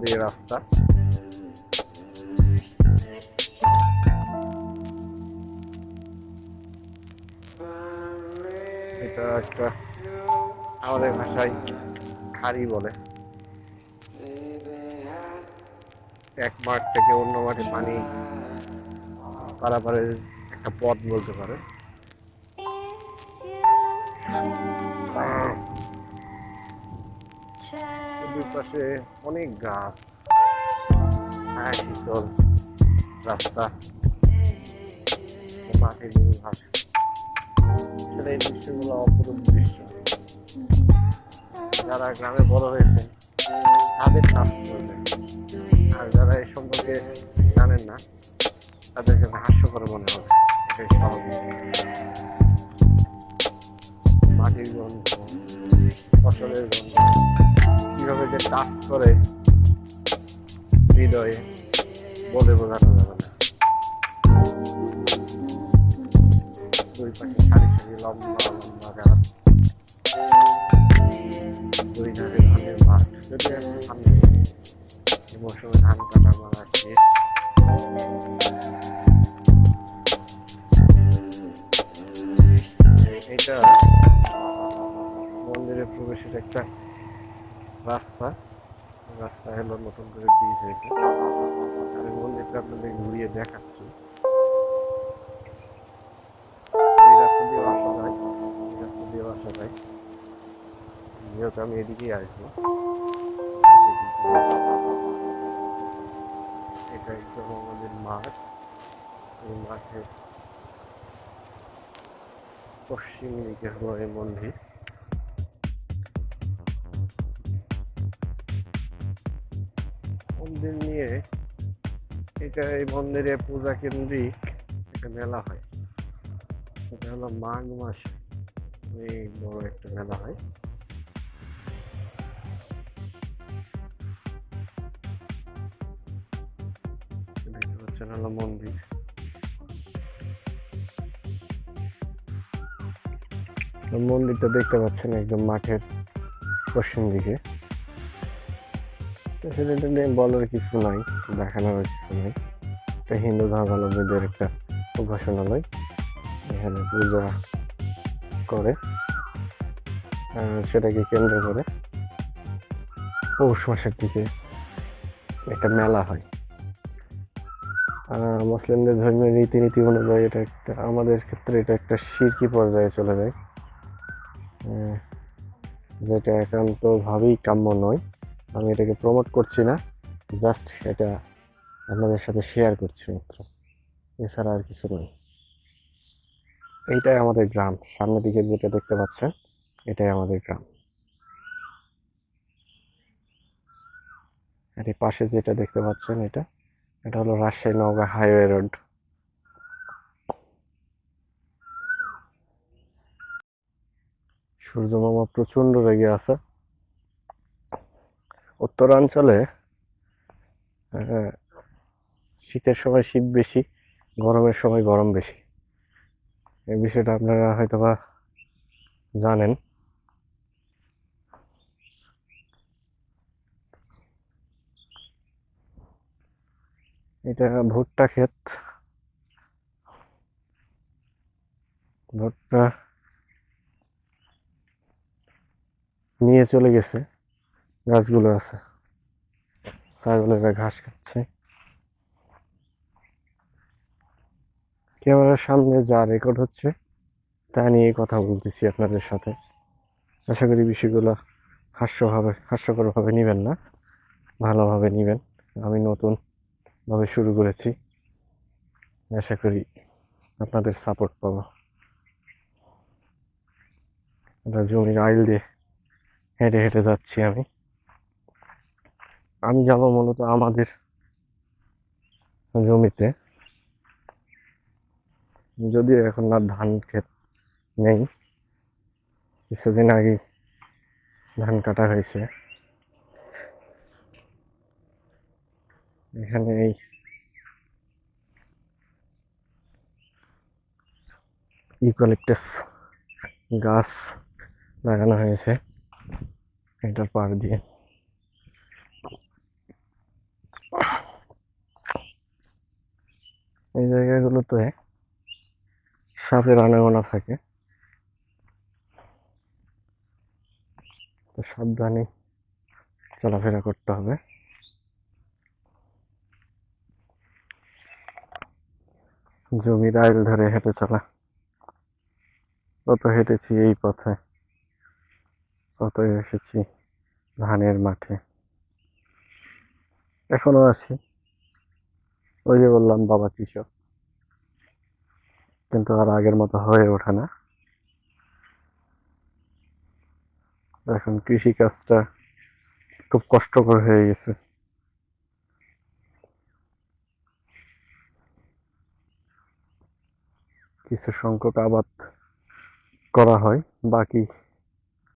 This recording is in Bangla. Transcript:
দিয়ে রাস্তা। এটা একটা আমাদের ভাষায় খাড়ি বলে। এক মাঠ থেকে অন্য মাঠে পানি পারাপারের একটা পথ বলতে পারে। দুই পাশে অনেক গাছ, শীতল রাস্তা, মাটির ঘাস। আসলে এই দৃশ্যগুলো অপরূপ দৃশ্য। যারা গ্রামে বড় হয়েছে তাদের কাজ করবে, আর যারা এই সম্পর্কে জানেন না তাদের কাছে হাস্যকর মনে হবে। এটাই স্বাভাবিক। মাটির গন্ধ, ফসলের গন্ধ কিভাবে যে কাজ করে হৃদয়ে বলে বোঝানো যাবে না। দুই পাশে সারি সারি লম্বা লম্বা গাছ, দুই ধারে ধানের মাঠ। যদি এখন ধান এই মৌসুমে ধান কাটা মারা শেষ। এটা মন্দিরে প্রবেশের একটা রাস্তা। রাস্তা হলো নতুন করে ব্রিজ হয়েছে। আমি মন্দিরটা আপনাদের ঘুরিয়ে দেখাচ্ছি। এই রাস্তা দিয়ে আসা যায়, এই রাস্তা দিয়ে আসা যায়। যেহেতু আমি এদিকেই আসবো, এটা একদম আমাদের মাঠ। এই মাঠের পশ্চিম দিকে হলো এই মন্দির। মন্দির নিয়ে এটা এই মন্দিরে পূজা কেন্দ্রিক একটা মেলা হয়। এটা হলো মাঘ মাসে এই বড় একটা মেলা হয়। দেখতে পাচ্ছেন হলো মন্দির। মন্দিরটা দেখতে পাচ্ছেন একদম মাঠের পশ্চিম দিকে। সেটা নিয়ে বলার কিছু নাই, দেখানোর কিছু নাই। এটা হিন্দু ধর্মাবলম্বীদের একটা উপাসনালয়। এখানে পূজা করে, সেটাকে কেন্দ্র করে পৌষ মাসের দিকে একটা মেলা হয়। মুসলিমদের ধর্মীয় রীতিনীতি অনুযায়ী এটা একটা, আমাদের ক্ষেত্রে এটা একটা শিরকি পর্যায়ে চলে যায়, যেটা একান্তভাবেই কাম্য নয়। আমি এটাকে প্রমোট করছি না, জাস্ট এটা আপনাদের সাথে শেয়ার করছি মাত্র, এছাড়া আর কিছু নয়। এইটাই আমাদের গ্রাম। সামনের দিকে যেটা দেখতে পাচ্ছেন এটাই আমাদের গ্রাম। আর এই পাশে যেটা দেখতে পাচ্ছেন এটা এটা হলো রাজশাহী নওগাঁ হাইওয়ে রোড। সূর্য মামা প্রচন্ড রেগে আছে। উত্তরাঞ্চলে শীতের সময় শীত বেশি, গরমের সময় গরম বেশি। এই বিষয়টা আপনারা হয়তোবা জানেন। এটা ভুট্টা ক্ষেত। ভুট্টা নিয়ে চলে গেছে, গাছগুলো আছে, ছাগলেরা ঘাস খাচ্ছে। ক্যামেরার সামনে যা রেকর্ড হচ্ছে তা নিয়ে কথা বলতেছি আপনাদের সাথে। আশা করি বিষয়গুলো হাস্যকরভাবে নিবেন না, ভালোভাবে নিবেন। আমি নতুন ভাবে শুরু করেছি, আশা করি আপনাদের সাপোর্ট পাবো। এটা জমির আইল দিয়ে হেঁটে হেঁটে যাচ্ছি আমি যাব মূলত আমাদের জমিতে, যদিও এখন আর ধান ক্ষেত নেই, কিছুদিন আগে ধান কাটা হয়েছে। এখানে এই ইউক্যালিপটাস গাছ লাগানো হয়েছে এটার পাড় দিয়ে। এই জায়গাগুলোতে সাপের আনাগোনা থাকে, তো সাবধানে চলাফেরা করতে হবে। জমির আইল ধরে হেঁটে চলা, কত হেঁটেছি এই পথে, কত এসেছি ধানের মাঠে, এখনো আছি। ওই যে বললাম বাবা কৃষক, কিন্তু আর আগের মতো হয়ে ওঠে না। এখন কৃষি কাজটা খুব কষ্টকর হয়ে গেছে। কিছু সংখ্যক আবাদ করা হয়, বাকি